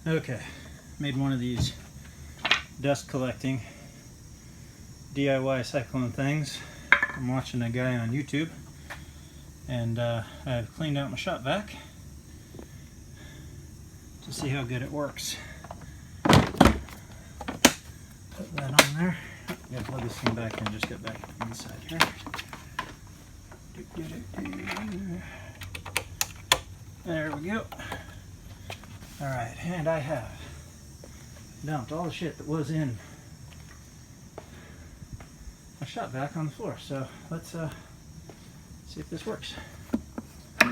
Okay, made one of these dust collecting DIY cyclone things. I'm watching a guy on YouTube, and I've cleaned out my shop vac to see how good it works. Put that on there. Gotta plug this thing back in, just get back inside here. There we go. Alright, and I have dumped all the shit that was in my shop vac on the floor. So let's see if this works. I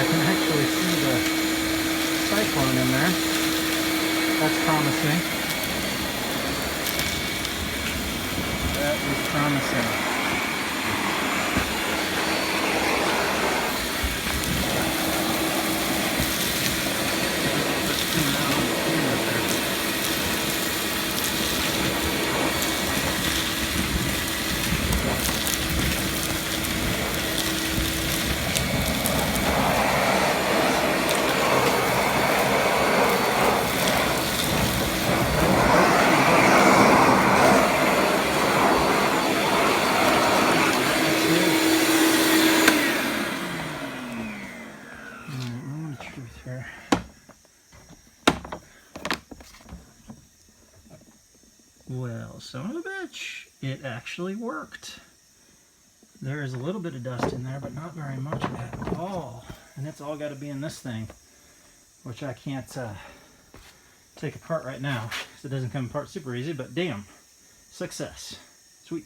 can actually see the cyclone in there. That's promising. That is promising. Here. Well, son of a bitch, it actually worked. There is a little bit of dust in there, but not very much at all. And it's all got to be in this thing, which I can't take apart right now, because it doesn't come apart super easy, but damn, success. Sweet.